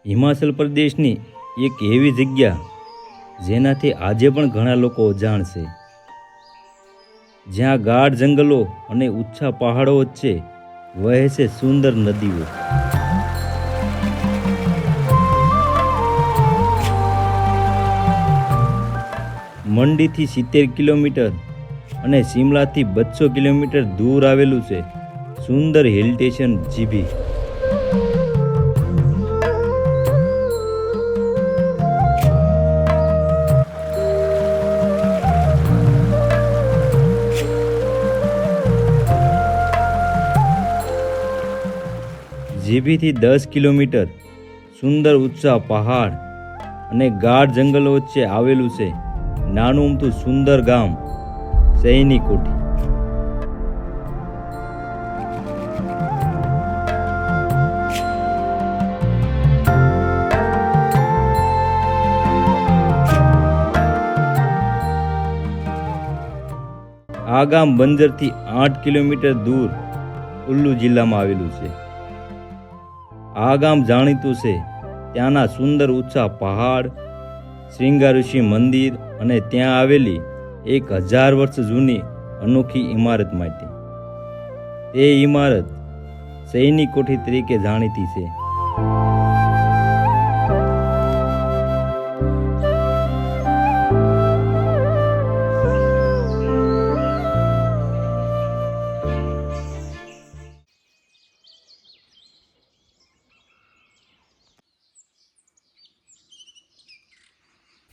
હિમાચલ પ્રદેશની એક એવી જગ્યા જેનાથી આજે પણ ઘણા લોકો અજાણ છે, જ્યાં ગાઢ જંગલો અને ઊંચા પહાડો વચ્ચે વહે છે સુંદર નદીઓ. મંડીથી 70 કિલોમીટર અને શિમલાથી 200 કિલોમીટર દૂર આવેલું છે સુંદર હિલ સ્ટેશન જીભી. જીભીથી 10 કિલોમીટર સુંદર ઊંચા પહાડ અને ગાઢ જંગલો વચ્ચે આવેલું છે નાનું અમથું સુંદર ગામ સૈનિકોઠી. આ ગામ બંદરથી 8 કિલોમીટર દૂર કુલ્લુ જિલ્લામાં આવેલું છે. આ ગામ જાણીતું છે ત્યાંના સુંદર ઊંચા પહાડ, શ્રીંગાર ઋષિ મંદિર અને ત્યાં આવેલી 1000 વર્ષ જૂની અનોખી ઇમારત માટે. તે ઇમારત સૈનિક કોઠી તરીકે જાણીતી છે.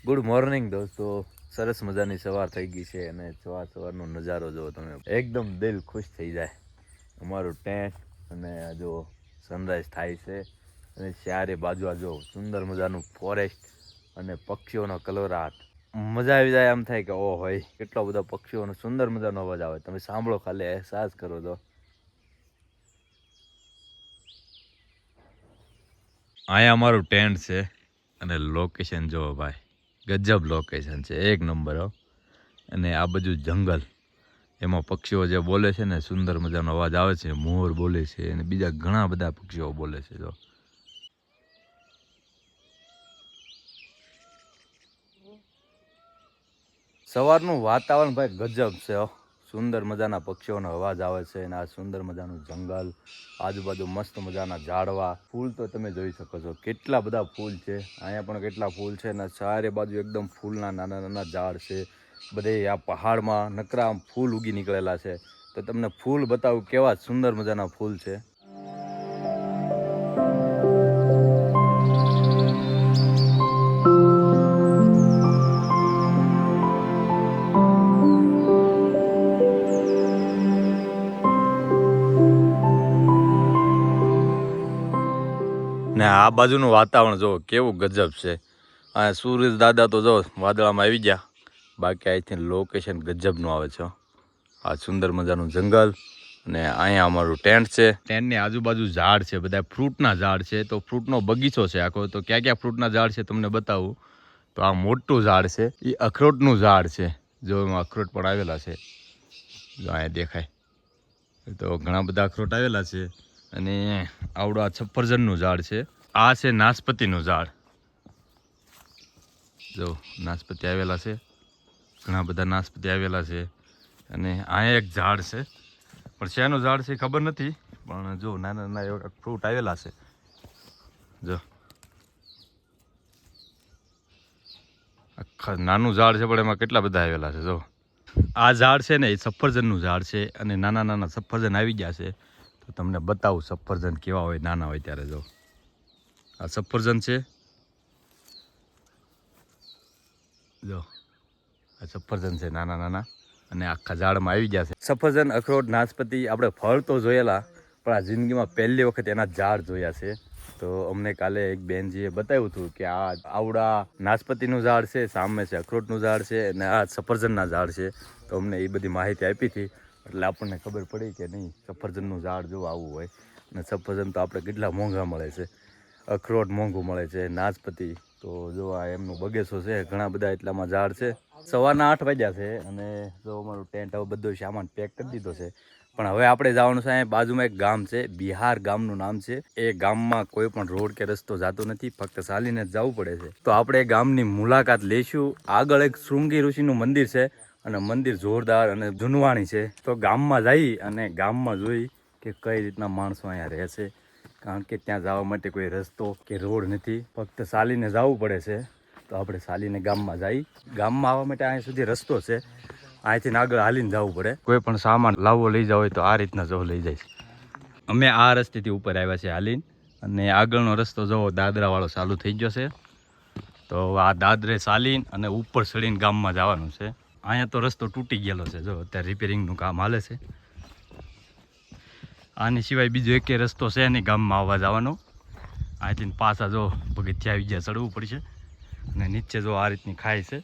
ગુડ મોર્નિંગ દોસ્તો, સરસ મજાની સવાર થઈ ગઈ છે અને સવારનો નજારો જો તમે એકદમ દિલ ખુશ થઈ જાય. અમારું ટેન્ટ અને જો સનરાઈઝ થાય છે અને ચારે બાજુ આ જો સુંદર મજાનું ફોરેસ્ટ અને પક્ષીઓનો કલવરાટ, મજા આવી જાય. એમ થાય કે ઓ હોય કેટલા બધા પક્ષીઓનો સુંદર મજાનો અવાજ આવે, તમે સાંભળો, ખાલી અહેસાસ કરો. તો અહીંયા અમારું ટેન્ટ છે અને લોકેશન જો ભાઈ ગજબ લોકેશન છે, એક નંબર. અને આ બાજુ જંગલ, એમાં પક્ષીઓ જે બોલે છે ને સુંદર મજાનો અવાજ આવે છે, મોર બોલે છે અને બીજા ઘણા બધા પક્ષીઓ બોલે છે. જો સવારનું વાતાવરણ ભાઈ ગજબ છે, સુંદર મજાના પક્ષીઓનો અવાજ આવે છે અને આ સુંદર મજાનું જંગલ, આજુબાજુ મસ્ત મજાના ઝાડવા, ફૂલ તો તમે જોઈ શકો છો કેટલા બધા ફૂલ છે. અહીંયા પણ કેટલા ફૂલ છે અને ચારે બાજુ એકદમ ફૂલના નાના નાના ઝાડ છે. બધે આ પહાડમાં નકરા ફૂલ ઉગી નીકળેલા છે. તો તમને ફૂલ બતાવું કેવા સુંદર મજાના ફૂલ છે. ને આ બાજુનું વાતાવરણ જો કેવું ગજબ છે. આ સૂરજ દાદા તો જો વાદળામાં આવી ગયા, બાકી અહીંથી લોકેશન ગજબનું આવે છે. આ સુંદર મજાનું જંગલ અને અહીંયા અમારું ટેન્ટ છે. ટેન્ટની આજુબાજુ ઝાડ છે, બધા ફ્રૂટના ઝાડ છે. તો ફ્રૂટનો બગીચો છે આખો. તો ક્યાં ક્યાં ફ્રૂટના ઝાડ છે તમને બતાવું. તો આ મોટું ઝાડ છે એ અખરોટનું ઝાડ છે. જો એમાં અખરોટ પણ આવેલા છે, જો અહીંયા દેખાય. તો ઘણા બધા અખરોટ આવેલા છે. અને આવડું આ સફરજનનું ઝાડ છે. આ છે નાશપતીનું ઝાડ, જો નાશપતી આવેલા છે, ઘણા બધા નાશપતી આવેલા છે. અને અહીંયા એક ઝાડ છે, પણ શેનું ઝાડ છે ખબર નથી, પણ જો નાના નાના એવા ફ્રૂટ આવેલા છે. જો આખા નાનું ઝાડ છે પણ એમાં કેટલા બધા આવેલા છે. જો આ ઝાડ છે ને એ સફરજનનું ઝાડ છે અને નાના નાના સફરજન આવી ગયા છે. તો તમને બતાવું સફરજન કેવા હોય નાના હોય ત્યારે. જો આ સફરજન છે, જો આ સફરજન છે નાના નાના અને આખા ઝાડમાં આવી ગયા છે. સફરજન, અખરોટ, નાશપતી આપણે ફળ તો જોયેલા, પણ આ જિંદગીમાં પહેલી વખત એના ઝાડ જોયા છે. તો અમને કાલે એક બેનજીએ બતાવ્યું હતું કે આ આવડા નાશપતીનું ઝાડ છે, સામે છે અખરોટનું ઝાડ છે અને આ સફરજનના ઝાડ છે. તો અમને એ બધી માહિતી આપી હતી, એટલે આપણને ખબર પડી કે નહીં સફરજનનું ઝાડ જો આવું હોય. અને સફરજન તો આપણે કેટલા મોંઘા મળે છે, અખરોટ મોંઘું મળે છે, નાશપતી તો જો આ એમનું બગીચો છે, ઘણા બધા એટલામાં ઝાડ છે. સવારના 8 વાગ્યા છે અને જો અમારું ટેન્ટ હવે બધો સામાન પેક કરી દીધો છે. પણ હવે આપણે જવાનું છે અહીંયા બાજુમાં એક ગામ છે, બિહાર ગામનું નામ છે. એ ગામમાં કોઈ પણ રોડ કે રસ્તો જતો નથી, ફક્ત ચાલીને જ જવું પડે છે. તો આપણે એ ગામની મુલાકાત લઈશું. આગળ એક શૃંગી ઋષિનું મંદિર છે અને મંદિર જોરદાર અને જૂનવાણી છે. તો ગામમાં જઈ અને ગામમાં જોઈ કે કઈ રીતના માણસો અહીંયા રહે છે, કારણ કે ત્યાં જવા માટે કોઈ રસ્તો કે રોડ નથી, ફક્ત ચાલીને જવું પડે છે. તો આપણે ચાલીને ગામમાં જઈ. ગામમાં આવવા માટે અહીંયા સુધી રસ્તો છે, અહીંથી આગળ હાલીને જવું પડે. કોઈ પણ સામાન લાવવો લઈ જાવ હોય તો આ રીતના જો લઈ જાય. અમે આ રસ્તેથી ઉપર આવ્યા છે હાલીને, અને આગળનો રસ્તો જો દાદરાવાળો ચાલુ થઈ ગયો છે. તો આ દાદરે ચાલીને અને ઉપર ચડીને ગામમાં જવાનું છે. અહીંયા તો રસ્તો તૂટી ગયેલો છે, જો અત્યારે રિપેરિંગનું કામ હાલે છે. આની સિવાય બીજો એકે રસ્તો છે નહીં ગામમાં આવવા જવાનો. અહીંથી પાછા જો પગથિયા આવી ગયા ચડવું પડશે, અને નીચે જો આ રીતની ખાઈ છે.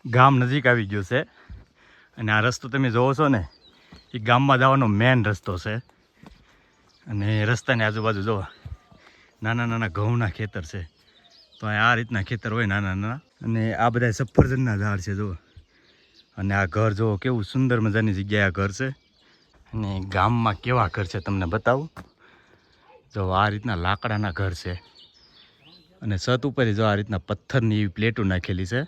ગામ નજીક આવી ગયું છે, અને આ રસ્તો તમે જોવો છો ને એ ગામમાં જવાનો મેન રસ્તો છે. અને રસ્તાની આજુબાજુ જો નાના નાના ઘઉંના ખેતર છે. તો આ રીતના ખેતર હોય નાના નાના, અને આ બધા સફરજનના ઝાડ છે જો. અને આ ઘર જો કેવું સુંદર મજાની જગ્યાએ આ ઘર છે. અને ગામમાં કેવા ઘર છે તમને બતાવું. જો આ રીતના લાકડાના ઘર છે, અને છત ઉપર જો આ રીતના પથ્થરની એવી પ્લેટો નાખેલી છે.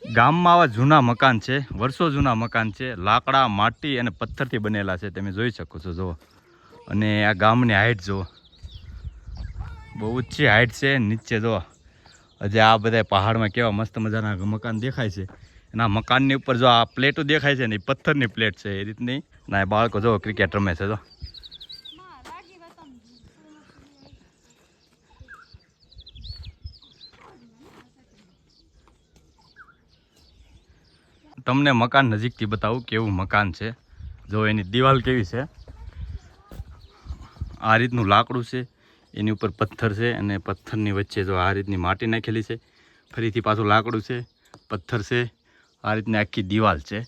ગામમાં આવા જૂના મકાન છે, વર્ષો જૂના મકાન છે, લાકડા માટી અને પથ્થરથી બનેલા છે, તમે જોઈ શકો છો જો. અને આ ગામની હાઈટ જો બહુ ઊંચી હાઈટ છે. નીચે જો હજી આ બધા પહાડમાં કેવા મસ્ત મજાના મકાન દેખાય છે. અને આ મકાનની ઉપર જો આ પ્લેટો દેખાય છે ને એ પથ્થરની પ્લેટ છે એ રીતની. ના બાળકો જો ક્રિકેટ રમે છે જો. તમને મકાન નજીકથી બતાવું કેવું મકાન છે. જો એની દિવાલ કેવી છે, આ રીતનું લાકડું છે, એની ઉપર પથ્થર છે, અને પથ્થરની વચ્ચે જો આ રીતની માટી નાખેલી છે. ફરીથી પાછું લાકડું છે, પથ્થર છે, આ રીતની આખી દિવાલ છે.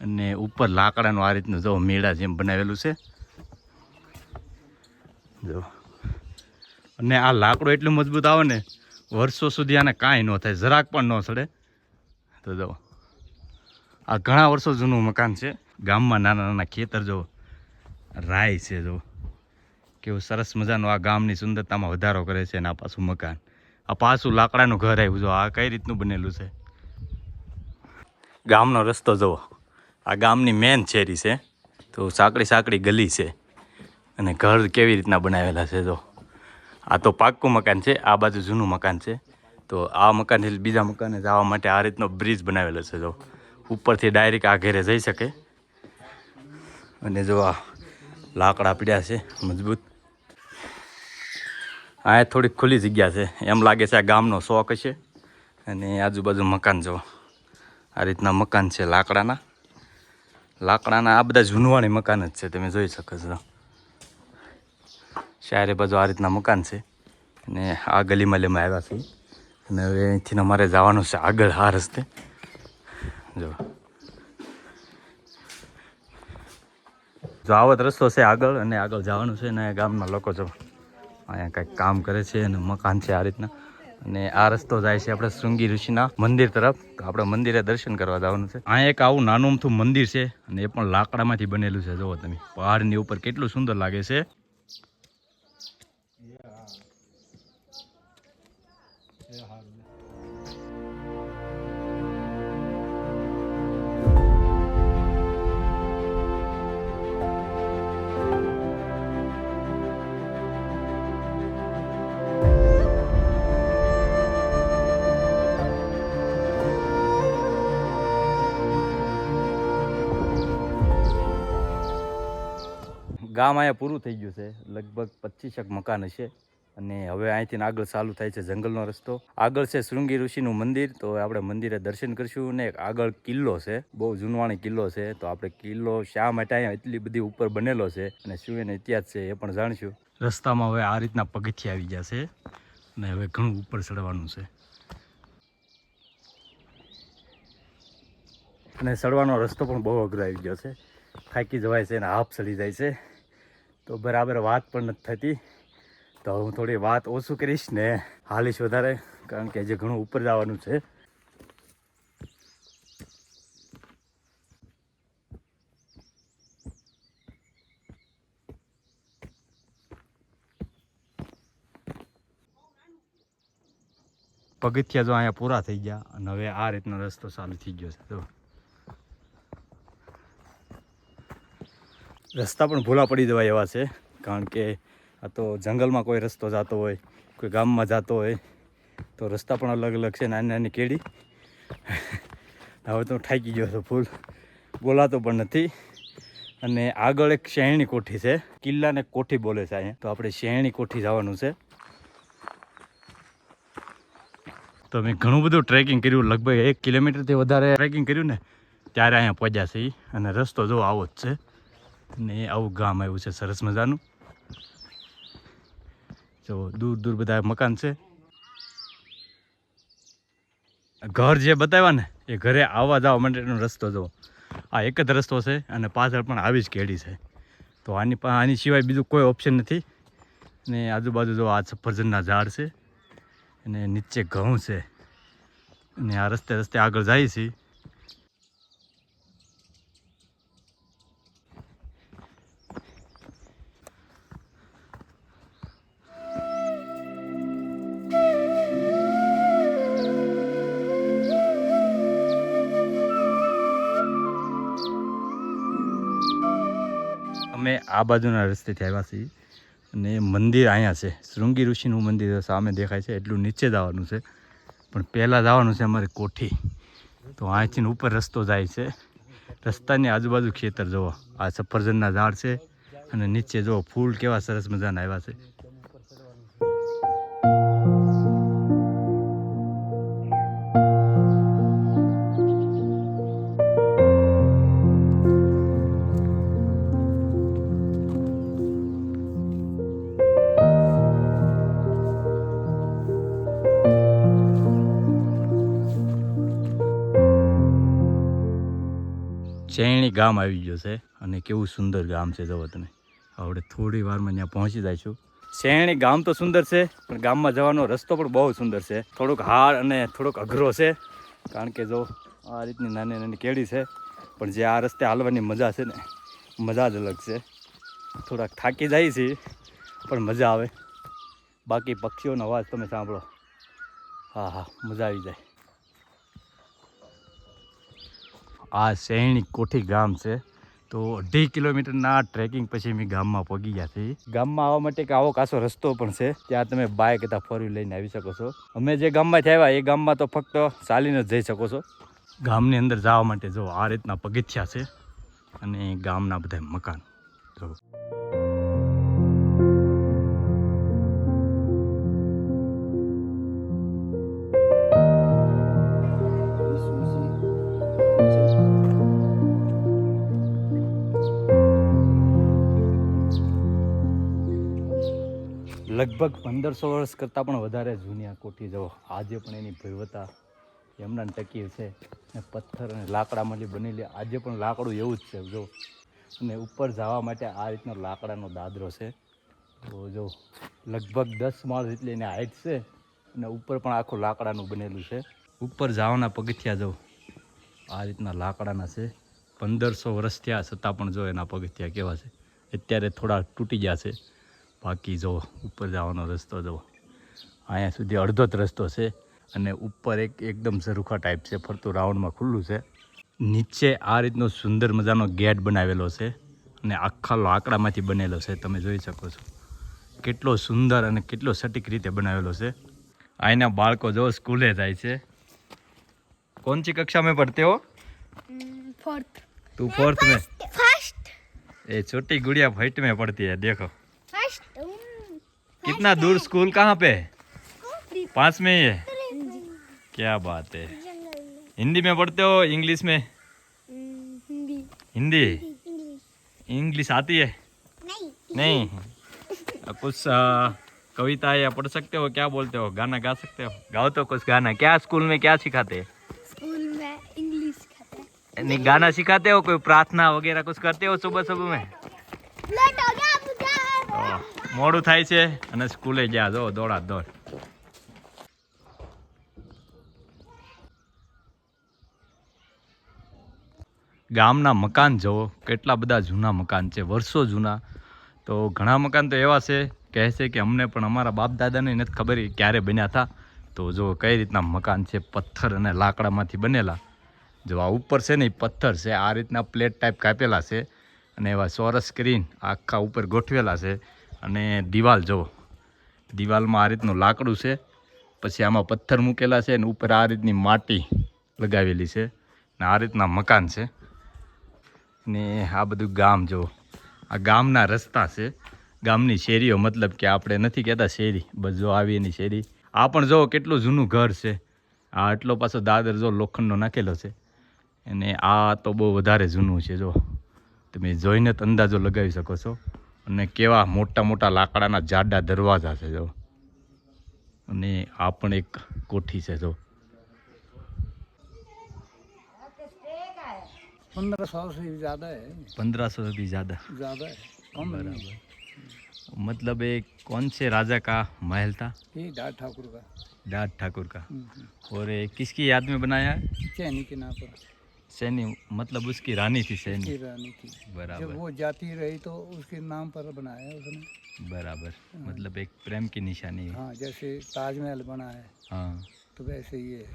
અને ઉપર લાકડાનું આ રીતનું જો મેળા જેમ બનાવેલું છે જો. અને આ લાકડું એટલું મજબૂત આવે ને વર્ષો સુધી આને કાંઈ ન થાય, જરાક પણ ન સડે. તો જો આ ઘણા વર્ષો જૂનું મકાન છે. ગામમાં નાના નાના ખેતર જો, રાય છે જો, કેવું સરસ મજાનું આ ગામની સુંદરતામાં વધારો કરે છે. અને આ પાછું મકાન, આ પાછું લાકડાનું ઘર આવ્યું જો. આ કઈ રીતનું બનેલું છે. ગામનો રસ્તો જુઓ, આ ગામની મેન શેરી છે. તો સાંકડી સાંકડી ગલી છે, અને ઘર કેવી રીતના બનાવેલા છે જો. આ તો પાક્કું મકાન છે, આ બાજુ જૂનું મકાન છે. તો આ મકાનથી બીજા મકાને જવા માટે આ રીતનો બ્રિજ બનાવેલો છે જો. ઉપરથી ડાયરેક્ટ આ ઘરે જઈ શકે. અને જો આ લાકડા પીડ્યા છે મજબૂત. આ થોડીક ખુલ્લી જગ્યા છે, એમ લાગે છે આ ગામનો શોખ છે. અને આજુબાજુ મકાન જો આ રીતના મકાન છે લાકડાના. આ બધા જૂનવાણી મકાન જ છે, તમે જોઈ શકો છો. ચારે બાજુ આ રીતના મકાન છે. અને આ ગલીમાં લેમાં આવ્યા છે. અને હવે અહીંથી અમારે જવાનું છે આગળ આ રસ્તે જો. આવો જ રસ્તો છે આગળ, અને આગળ જવાનું છે. ને ગામના લોકો જો અહીંયા કંઈક કામ કરે છે, અને મકાન છે આ રીતના. અને આ રસ્તો જાય છે આપણે શૃંગી ઋષિના મંદિર તરફ. તો આપણે મંદિરે દર્શન કરવા જવાનું છે. અહીંયા એક આવું નાનું અમથું મંદિર છે, અને એ પણ લાકડામાંથી બનેલું છે. જુઓ તમે પહાડની ઉપર કેટલું સુંદર લાગે છે. ગામ અહીંયા પૂરું થઈ ગયું છે, લગભગ 25 મકાન હશે. અને હવે અહીંથી આગળ ચાલુ થાય છે જંગલનો રસ્તો. આગળ છે શૃંગી ઋષિનું મંદિર. તો આપણે મંદિરે દર્શન કરીશું. ને આગળ કિલ્લો છે, બહુ જૂનવાણી કિલ્લો છે. તો આપણે કિલ્લો શા માટે અહીંયા એટલી બધી ઉપર બનેલો છે અને શું એનો ઇતિહાસ છે એ પણ જાણીશું. રસ્તામાં હવે આ રીતના પગથિયા આવી ગયા છે, અને હવે ઘણું ઉપર ચડવાનું છે. અને ચડવાનો રસ્તો પણ બહુ અઘરો આવી ગયો છે. થાકી જવાય છે અને હાફ ચડી જાય છે. તો બરાબર વાત પણ નથી થતી. તો હું થોડી વાત ઓછું કરીશ ને હાલીશ વધારે, કારણ કે હજી ઘણું ઉપર જવાનું છે. પગથિયા જો અહીંયા પૂરા થઈ ગયા અને હવે આ રીતનો રસ્તો ચાલુ થઈ ગયો છે. જો રસ્તા પણ ભૂલા પડી જવા એવા છે, કારણ કે આ તો જંગલમાં કોઈ રસ્તો જતો હોય, કોઈ ગામમાં જતો હોય તો રસ્તા પણ અલગ અલગ છે. નાની નાની કેડી હવે તો થાકી ગયો છું, ફૂલ બોલાતો પણ નથી. અને આગળ એક શહેણી કોઠી છે, કિલ્લાને કોઠી બોલે છે અહીંયા, તો આપણે શહેણી કોઠી જવાનું છે. તો મેં ઘણું બધું ટ્રેકિંગ કર્યું, લગભગ 1 કિલોમીટરથી વધારે ટ્રેકિંગ કર્યું ને ત્યારે અહીંયા પહોંચ્યા છે. અને રસ્તો જો આવો જ છે ને આવું ગામ આવ્યું છે સરસ મજાનું. જો દૂર દૂર બધા મકાન છે. ઘર જે બતાવ્યા ને એ ઘરે આવવા જવા માટેનો રસ્તો જો આ એક જ રસ્તો છે અને પાછળ પણ આવી જ કેડી છે. તો આની સિવાય બીજું કોઈ ઓપ્શન નથી. ને આજુબાજુ જો આ સફરજનના ઝાડ છે અને નીચે ઘઉં છે અને આ રસ્તે રસ્તે આગળ જાય છે. અમે આ બાજુના રસ્તેથી આવ્યા છીએ અને મંદિર અહીંયા છે, શૃંગી ઋષિનું મંદિર સામે દેખાય છે. એટલું નીચે જવાનું છે, પણ પહેલાં જવાનું છે અમારે કોઠી. તો અહીંથી ઉપર રસ્તો જાય છે. રસ્તાની આજુબાજુ ખેતર જુઓ, આ સફરજનના ઝાડ છે અને નીચે જુઓ ફૂલ કેવા સરસ મજાના આવ્યા છે. શેરણી ગામ આવી ગયો છે અને કેવું સુંદર ગામ છે. જુઓ તમે, આપણે થોડી વારમાં ત્યાં પહોંચી જઈશું. શેરણી ગામ તો સુંદર છે, પણ ગામમાં જવાનો રસ્તો પણ બહુ સુંદર છે. થોડુંક હાર્ડ અને થોડોક અઘરો છે, કારણ કે જો આ રીતની નાની નાની કેડી છે, પણ જે આ રસ્તે હાલવાની મજા છે ને મજા જ અલગ છે. થોડાક થાકી જાય છે પણ મજા આવે. બાકી પક્ષીઓનો અવાજ તમે સાંભળો, હા હા મજા આવી જાય. આ શેરણી કોઠી ગામ છે. તો 2.5 કિલોમીટરના ટ્રેકિંગ પછી અમે ગામમાં પહોંચી ગયા છીએ. ગામમાં આવવા માટે એક આવો કાસો રસ્તો પણ છે, ત્યાં તમે બાઇક અથવા 4 લઈને આવી શકો છો. અમે જે ગામમાંથી આવ્યા એ ગામમાં તો ફક્ત ચાલીને જ જઈ શકો છો. ગામની અંદર જવા માટે જો આ રીતના પગથિયા છે અને ગામના બધા મકાન જો. લગભગ 1500 વર્ષ કરતાં પણ વધારે જૂની આ કોઠી જુઓ. આજે પણ એની ભવ્યતા એમના ટકી છે. અને પથ્થર અને લાકડામાંથી બનેલી આજે પણ લાકડું એવું જ છે જો. અને ઉપર જવા માટે આ રીતનો લાકડાનો દાદરો છે. તો જો લગભગ 10 માળ જેટલી એની હાઇટ છે અને ઉપર પણ આખું લાકડાનું બનેલું છે. ઉપર જવાના પગથિયા જો આ રીતના લાકડાના છે. 1500 વર્ષ થયા છતાં પણ જો એના પગથિયા કેવા છે. અત્યારે થોડા તૂટી ગયા છે, બાકી જો ઉપર જવાનો રસ્તો જો અહીંયા સુધી અડધો જ રસ્તો છે. અને ઉપર એકદમ ઝરૂખા ટાઈપ છે, ફરતું રાઉન્ડમાં ખુલ્લું છે. નીચે આ રીતનો સુંદર મજાનો ગેટ બનાવેલો છે અને આખા લાકડામાંથી બનેલો છે. તમે જોઈ શકો છો કેટલો સુંદર અને કેટલો સટીક રીતે બનાવેલો છે. અહીંના બાળકો જો સ્કૂલે જાય છે. कौन सी कक्षा में पढ़ते हो? 4th। तू 4th में? फर्स्ट। ये छोटी गुड़िया 1st में पढ़ती है. देखो फर्स्ट। कितना दूर स्कूल कहाँ पे है? पास में ही है. क्या बात है. हिंदी में पढ़ते हो इंग्लिश में? हिंदी। हिंदी इंग्लिश। इंग्लिश आती है? नहीं। कुछ कविता या पढ़ सकते हो? क्या बोलते हो? गाना गा सकते हो? गाओ तो कुछ गाना. क्या स्कूल में क्या सिखाते हैं? स्कूल में इंग्लिश खाते हैं। नहीं गाना सिखाते हो? कोई प्रार्थना वगैरह कुछ करते हो सुबह सुबह में? लेट हो गया मुझे। મોડું થાય છે અને સ્કૂલે ગયા જો દોડા દોડ. ગામના મકાન જુઓ, કેટલા બધા જૂના મકાન છે, વર્ષો જૂના. તો ઘણા મકાન તો એવા છે કહે છે કે અમને પણ અમારા બાપ દાદાને નથી ખબર ક્યારે બન્યા હતા, તો જો કઈ રીતના મકાન છે, પથ્થર અને લાકડામાંથી બનેલા. જો આ ઉપર છે ને એ પથ્થર છે, આ રીતના પ્લેટ ટાઈપ કાપેલા છે અને એવા ચોરસ સ્ક્રીન આખા ઉપર ગોઠવેલા છે. અને દિવાલ જો, દિવાલમાં આ રીતનું લાકડું છે, પછી આમાં પથ્થર મૂકેલા છે અને ઉપર આ રીતની માટી લગાવેલી છે ને આ રીતના મકાન છે. ને આ બધું ગામ જો, આ ગામના રસ્તા છે, ગામની શેરીઓ, મતલબ કે આપણે નથી કહેતા શેરી, બસ જો આવી એની શેરી. આ પણ જો કેટલું જૂનું ઘર છે, આ એટલો પાછો દાદર જો લોખંડનો નાખેલો છે અને આ તો બહુ વધારે જૂનું છે. જો તમે જોઈને જ અંદાજો લગાવી શકો છો. અને કેવા મોટા મોટા લાકડાના જાડા દરવાજા છે જો. અને આ પણ એક કોઠી છે જો. 1500 से भी ज़्यादा है 1500 से भी ज़्यादा, ज़्यादा है कम नहीं। बराबर। मतलब ये कौन से राजा का महल था? ये डार ठाकुर का डाट ठाकुर का। और ये किसकी याद में बनाया है? चैनी के नाम पर सैनी, मतलब उसकी रानी थी उसकी सैनी। रानी थी। जब बराबर वो जाती रही तो उसके नाम पर बनाया उसने। बराबर, मतलब एक प्रेम की निशानी है। हाँ, जैसे ताजमहल बना है हाँ, तो वैसे ही है।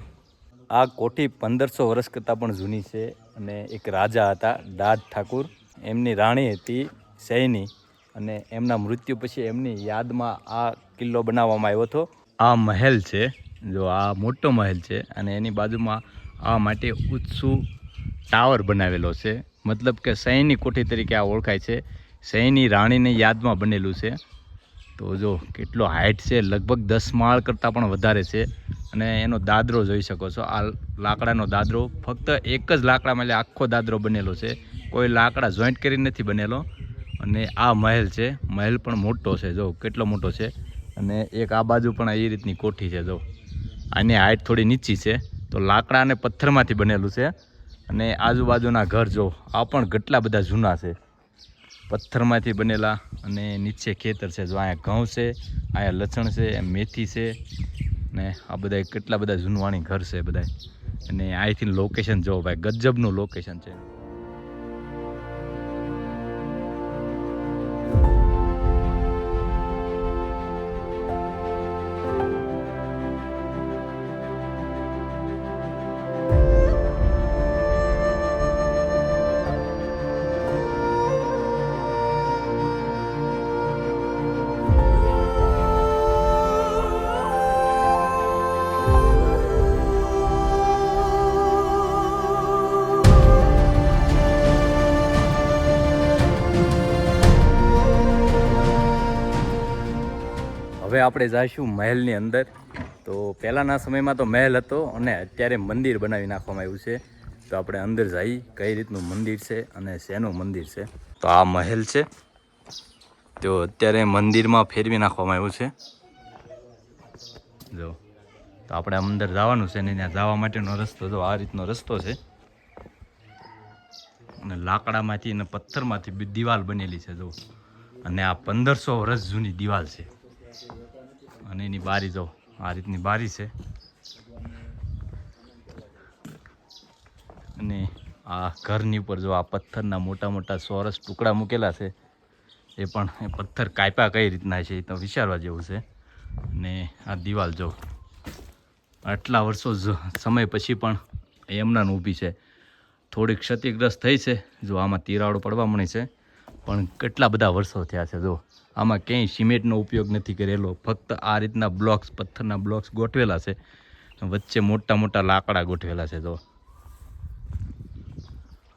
આ કોઠી 1500 વર્ષ કરતાં પણ જૂની છે. અને એક રાજા હતા દાદ ઠાકુર, એમની રાણી હતી સૈની, અને એમના મૃત્યુ પછી એમની યાદમાં આ કિલ્લો બનાવવામાં આવ્યો હતો. આ મહેલ છે જો, આ મોટો મહેલ છે અને એની બાજુમાં આ માટે ઊંચું ટાવર બનાવેલો છે, મતલબ કે સૈની કોઠી તરીકે આ ઓળખાય છે. સૈની રાણીની યાદમાં બનેલું છે. તો જો કેટલો હાઇટ છે, લગભગ 10 માળ કરતાં પણ વધારે છે. અને એનો દાદરો જોઈ શકો છો, આ લાકડાનો દાદરો, ફક્ત એક જ લાકડામાં એટલે આખો દાદરો બનેલો છે, કોઈ લાકડા જોઈન્ટ કરી નથી બનેલો. અને આ મહેલ છે, મહેલ પણ મોટો છે જો, કેટલો મોટો છે. અને એક આ બાજુ પણ એ રીતની કોઠી છે જો, આની હાઇટ થોડી નીચી છે. તો લાકડા અને પથ્થરમાંથી બનેલું છે. અને આજુબાજુના ઘર જો, આ પણ કેટલા બધા જૂના છે, પથ્થરમાંથી બનેલા. અને નીચે ખેતર છે જો, અહીંયા ઘઉં છે, અહીંયા લસણ છે, મેથી છે, ને આ બધા કેટલા બધા જૂનવાણી ઘર છે બધા. અને અહીંથી લોકેશન જો ભાઈ, ગજબનું લોકેશન છે. હવે આપણે જઈશું મહેલની અંદર. તો પહેલાંના સમયમાં તો મહેલ હતો અને અત્યારે મંદિર બનાવી નાખવામાં આવ્યું છે. તો આપણે અંદર જઈ કઈ રીતનું મંદિર છે અને શેનું મંદિર છે. તો આ મહેલ છે, તો અત્યારે મંદિરમાં ફેરવી નાખવામાં આવ્યું છે જો. તો આપણે અંદર જવાનું છે ને ત્યાં જવા માટેનો રસ્તો જો, આ રીતનો રસ્તો છે. અને લાકડામાંથી અને પથ્થરમાંથી દિવાલ બનેલી છે જો. અને આ 1500 વર્ષ જૂની દિવાલ છે. અને એની બારી જો, આ રીતની બારી છે. અને આ ઘરની ઉપર જો, આ પથ્થરના મોટા મોટા ચોરસ ટુકડા મૂકેલા છે, એ પણ એ પથ્થર કાપ્યા કઈ રીતના છે એ તો વિચારવા જેવું છે. અને આ દિવાલ જો, આટલા વર્ષો સમય પછી પણ એમનાં ઊભી છે. થોડીક ક્ષતિગ્રસ્ત થઈ છે જો, આમાં તિરાડો પડવા મળી છે, પણ કેટલા બધા વર્ષો થયા છે જો. આમાં ક્યાંય સિમેન્ટનો ઉપયોગ નથી કરેલો, ફક્ત આ રીતના બ્લોક્સ, પથ્થરના બ્લોક્સ ગોઠવેલા છે, વચ્ચે મોટા મોટા લાકડા ગોઠવેલા છે જો.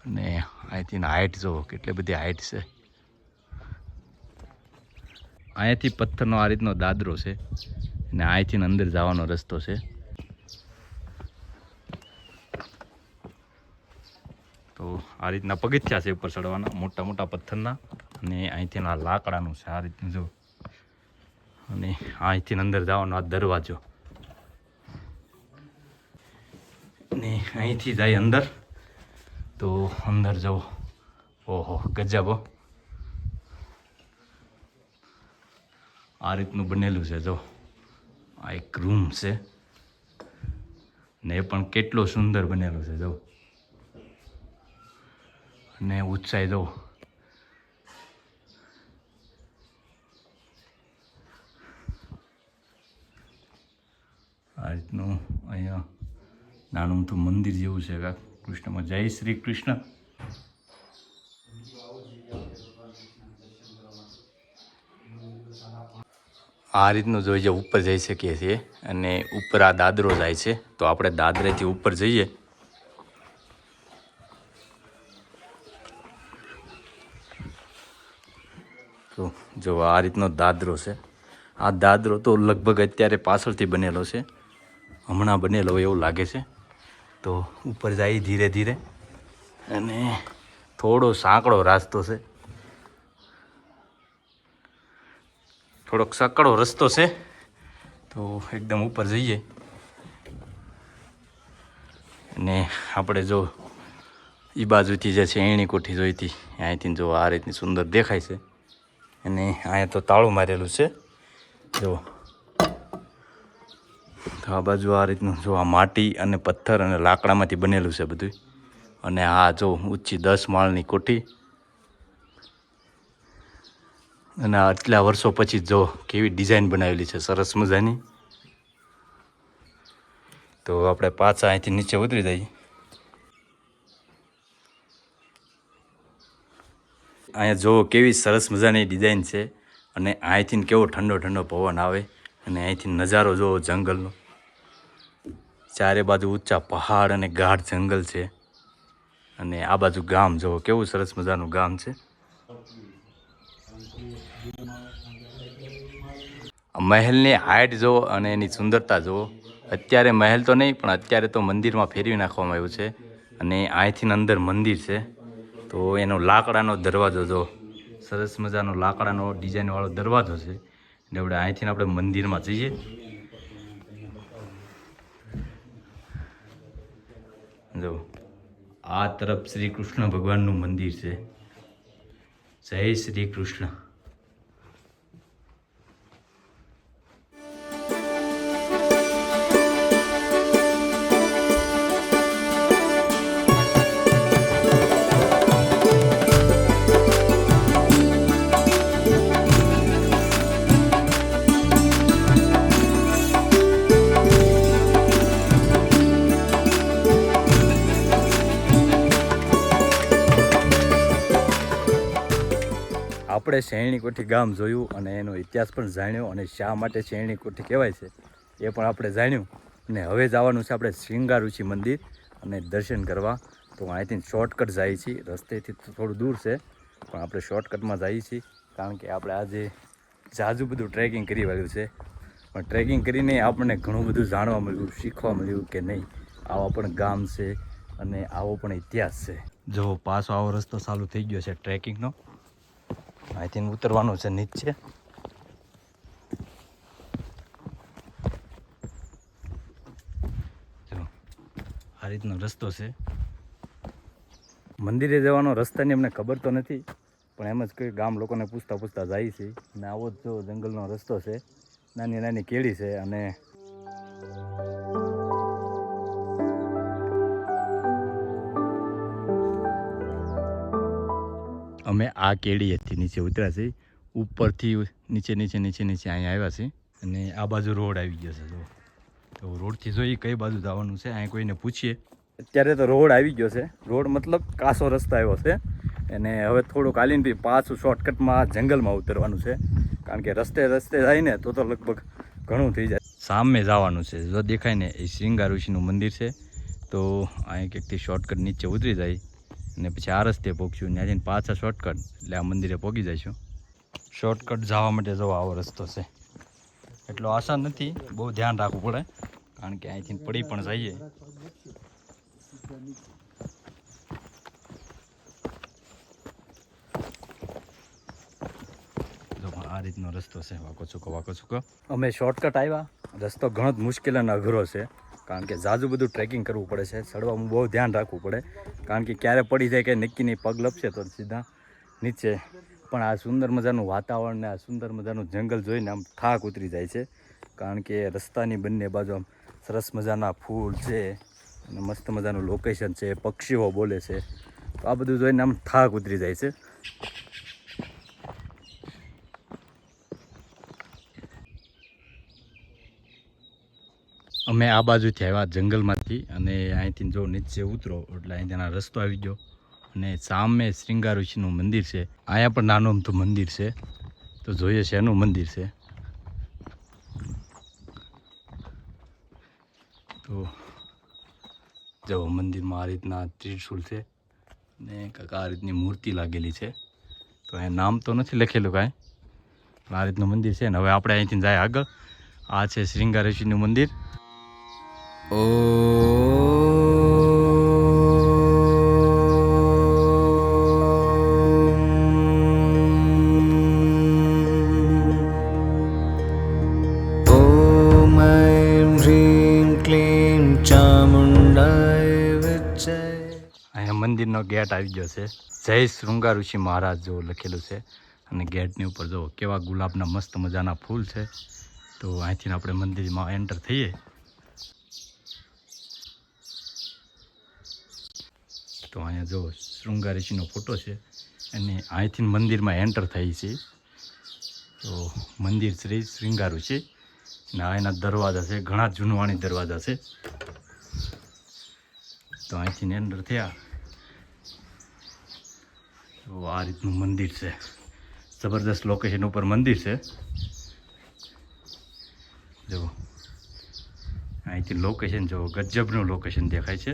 અને અહીંથી હાઇટ જો, કેટલી બધી હાઇટ છે. અહીંયાથી પથ્થરનો આ રીતનો દાદરો છે અને અહીંથી અંદર જવાનો રસ્તો છે. તો આ રીતના પગથિયા છે ઉપર ચડવાના, મોટા મોટા પથ્થરના. અને અહીંથી આ લાકડાનું છે આ રીતનું જો. અને અહીંથી અંદર જવાનો આ દરવાજો. અને અહીંથી જાય અંદર. તો અંદર જાઓ, ઓહો ગજબ. આ રીતનું બનેલું છે જો, આ એક રૂમ છે ને એ પણ કેટલો સુંદર બનેલો છે જો. અને ઊંચાઈ જો, આ રીતનું અહીંયા નાનું મોટું મંદિર જેવું છે કાંક કૃષ્ણમાં. જય શ્રી કૃષ્ણ. આ રીતનું જોઈ જે ઉપર જઈ શકીએ છીએ અને ઉપર આ દાદરો જાય છે તો આપણે દાદરેથી ઉપર જઈએ. તો જો આ રીતનો દાદરો છે. આ દાદરો તો લગભગ અત્યારે પાછળથી બનેલો છે, હમણાં બનેલો હોય એવું લાગે છે. તો ઉપર જાય ધીરે ધીરે અને થોડો સાંકડો રસ્તો છે, થોડોક સાંકડો રસ્તો છે. તો એકદમ ઉપર જઈએ અને આપણે જો એ બાજુથી જે છે એણી કોઠી જોઈતી અહીંથી જો આ રીતની સુંદર દેખાય છે. અને અહીંયા તો તાળું મારેલું છે જો. તો આ બાજુ આ રીતનું જો આ માટી અને પથ્થર અને લાકડામાંથી બનેલું છે બધું. અને આ જો ઊંચી 10 માળની કોઠી અને આટલા વર્ષો પછી જો કેવી ડિઝાઇન બનાવેલી છે, સરસ મજાની. તો આપણે પાછા અહીંથી નીચે ઉતરી જઈએ. અહીંયા જો કેવી સરસ મજાની ડિઝાઇન છે અને અહીંથી કેવો ઠંડો ઠંડો પવન આવે અને અહીંથી નજારો જો જંગલનો. ચારે બાજુ ઊંચા પહાડ અને ગાઢ જંગલ છે અને આ બાજુ ગામ જો કેવું સરસ મજાનું ગામ છે. મહેલની હાઇટ જો અને એની સુંદરતા જુઓ. અત્યારે મહેલ તો નહીં પણ અત્યારે તો મંદિરમાં ફેરવી નાખવામાં આવ્યું છે અને અહીંથી અંદર મંદિર છે. તો એનો લાકડાનો દરવાજો જો સરસ મજાનો લાકડાનો ડિઝાઇનવાળો દરવાજો છે. એટલે આપણે અહીંથી આપણે મંદિરમાં જઈએ. જો આ તરફ શ્રી કૃષ્ણ ભગવાનનું મંદિર છે. જય શ્રી કૃષ્ણ. આપણે શેરણી કોઠી ગામ જોયું અને એનો ઇતિહાસ પણ જાણ્યો અને શા માટે શેરણી કોઠી કહેવાય છે એ પણ આપણે જાણ્યું. અને હવે જવાનું છે આપણે શૃંગારુચિ મંદિર અને દર્શન કરવા. તો અહીંથી શોર્ટકટ જઈએ છીએ, રસ્તેથી થોડું દૂર છે પણ આપણે શોર્ટકટમાં જઈએ છીએ કારણ કે આપણે આજે ઝાઝું બધું ટ્રેકિંગ કરી વાળ્યું છે. પણ ટ્રેકિંગ કરીને આપણને ઘણું બધું જાણવા મળ્યું, શીખવા મળ્યું કે નહીં આવા પણ ગામ છે અને આવો પણ ઇતિહાસ છે. જો પાછો આવો રસ્તો ચાલુ થઈ ગયો છે ટ્રેકિંગનો. અહીંથી ઉતરવાનું છે નીચે. જો આ રીતનો રસ્તો છે. મંદિરે જવાનો રસ્તાની અમને ખબર તો નથી પણ એમ જ કોઈ ગામ લોકોને પૂછતા પૂછતા જાય છે. અને આવો જ જો જંગલનો રસ્તો છે, નાની નાની કેળી છે અને અમે આ કેળીએથી નીચે ઉતર્યા છીએ. ઉપરથી નીચે નીચે નીચે નીચે અહીંયા આવ્યા છીએ અને આ બાજુ રોડ આવી ગયો છે. જો તો રોડથી જોઈએ કઈ બાજુ જવાનું છે, અહીંયા કોઈને પૂછીએ. અત્યારે તો રોડ આવી ગયો છે. રોડ મતલબ કાસો રસ્તો આવ્યો છે અને હવે થોડુંક હાલીને પાછું શોર્ટકટમાં જંગલમાં ઉતરવાનું છે કારણ કે રસ્તે રસ્તે જાય ને તો લગભગ ઘણું થઈ જાય. સામે જવાનું છે, જો દેખાય ને એ શૃંગારુષિનું મંદિર છે. તો અહીં કંઈકથી શોર્ટકટ નીચે ઉતરી જાય અને પછી આ રસ્તે પહોંચ્યું ત્યાં જઈને પાછા શોર્ટકટ એટલે આ મંદિરે પહોંચી જઈશું. શોર્ટકટ જવા માટે જો આવો રસ્તો છે. એટલો આસાન નથી, બહુ ધ્યાન રાખવું પડે કારણ કે અહીંથી પડી પણ જઈએ. જો આ રીતનો રસ્તો છે, વાંકો ચૂકો વાંકો ચૂકો. અમે શોર્ટકટ આવ્યા. રસ્તો ઘણો જ મુશ્કેલ અને અઘરો છે કારણ કે ઝાઝું બધું ટ્રેકિંગ કરવું પડે છે. ચડવામાં બહુ ધ્યાન રાખવું પડે કારણ કે ક્યારે પડી જાય કે નક્કી નહીં, પગ લપશે તો સીધા નીચે. પણ આ સુંદર મજાનું વાતાવરણ ને આ સુંદર મજાનું જંગલ જોઈને આમ થાક ઉતરી જાય છે કારણ કે રસ્તાની બંને બાજુ આમ સરસ મજાના ફૂલ છે અને મસ્ત મજાનું લોકેશન છે, પક્ષીઓ બોલે છે. તો આ બધું જોઈને આમ થાક ઉતરી જાય છે. અમે આ બાજુથી આવ્યા જંગલમાંથી અને અહીંથી જો નીચે ઉતરો એટલે અહીંથી રસ્તો આવી ગયો અને સામે શ્રીંગાર ઋષિનું મંદિર છે. અહીંયા પણ નાનું અમથું મંદિર છે, તો જોઈએ છે એનું મંદિર છે. તો જો મંદિરમાં આ રીતના ત્રિશુલ છે ને કંઈક આ રીતની મૂર્તિ લાગેલી છે. તો અહીંયા નામ તો નથી લખેલું કાંઈ, આ રીતનું મંદિર છે ને હવે આપણે અહીંથી જાય આગળ. આ છે શ્રીંગાર ઋષિનું મંદિર. અહીંયા મંદિરનો ગેટ આવી ગયો છે. જય શૃંગાર ઋષિ મહારાજ જેવું લખેલું છે અને ગેટની ઉપર જો કેવા ગુલાબના મસ્ત મજાના ફૂલ છે. તો અહીંથી આપણે મંદિરમાં એન્ટર થઈએ. તો અહીંયા જો શૃંગાર ઋષિનો ફોટો છે અને અહીંથી મંદિરમાં એન્ટર થઈ છે. તો મંદિર શ્રી શૃંગાર ઋષિ અને આ એના દરવાજા છે, ઘણા જૂનવાણી દરવાજા છે. તો અહીંથી એન્ટર થયા. તો આ રીતનું મંદિર છે, જબરદસ્ત લોકેશન ઉપર મંદિર છે. જો અહીંથી લોકેશન જો ગજબનું લોકેશન દેખાય છે.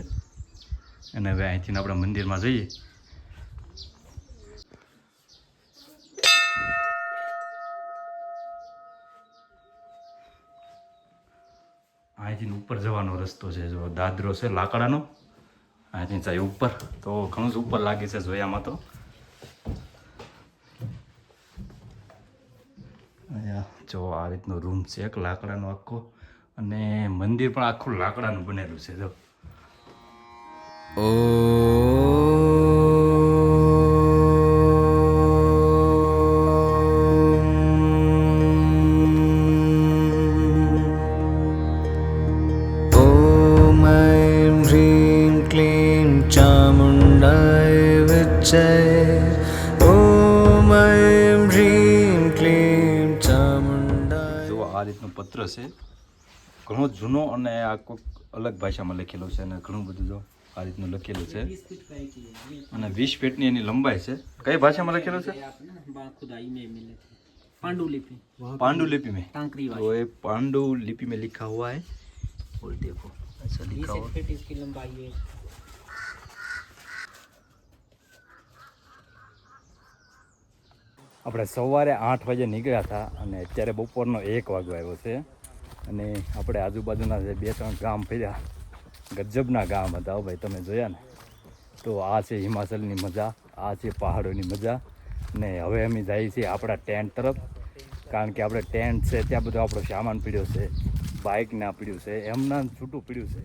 અને હવે અહીંથી આપણે મંદિરમાં જઈએ. અહીંથી ઉપર જવાનો રસ્તો છે, જો દાદરો છે લાકડાનો. અહીંથી જાય ઉપર, તો ઘણું જ ઉપર લાગે છે જોયામાં. તો અહીંયા જો આ રીતનો રૂમ છે એક લાકડાનો આખો, અને મંદિર પણ આખું લાકડાનું બનેલું છે. જો આ રીતનો પત્ર છે, ઘણો જૂનો અને આ કોઈક અલગ ભાષામાં લખેલું છે અને ઘણું બધું જો આ રીતનું લખેલું છે. અને 20 ફીટની એની લંબાઈ છે. કઈ ભાષામાં લખેલું છે? पांडुलिपि में. तो ये पांडुलिपि में लिखा हुआ है और देखो ऐसा लिखा हुआ है. इसकी लंबाई है. આપણે સવારે 8 વાગે નીકળ્યા હતા અને અત્યારે બપોરનો 1 વાગ્યો આવ્યો છે. અને આપણે આજુબાજુના જે 2-3 ગામ ફર્યા, ગજબના ગામ હતા ભાઈ, તમે જોયા ને. તો આ છે હિમાચલની મજા, આ છે પહાડોની મજા. ને હવે અમે જઈએ છીએ આપણા ટેન્ટ તરફ, કારણ કે આપણે ટેન્ટ છે ત્યાં બધો આપણો સામાન પીડ્યો છે, બાઇક ના પીડ્યું છે, એમના છૂટું પીડ્યું છે.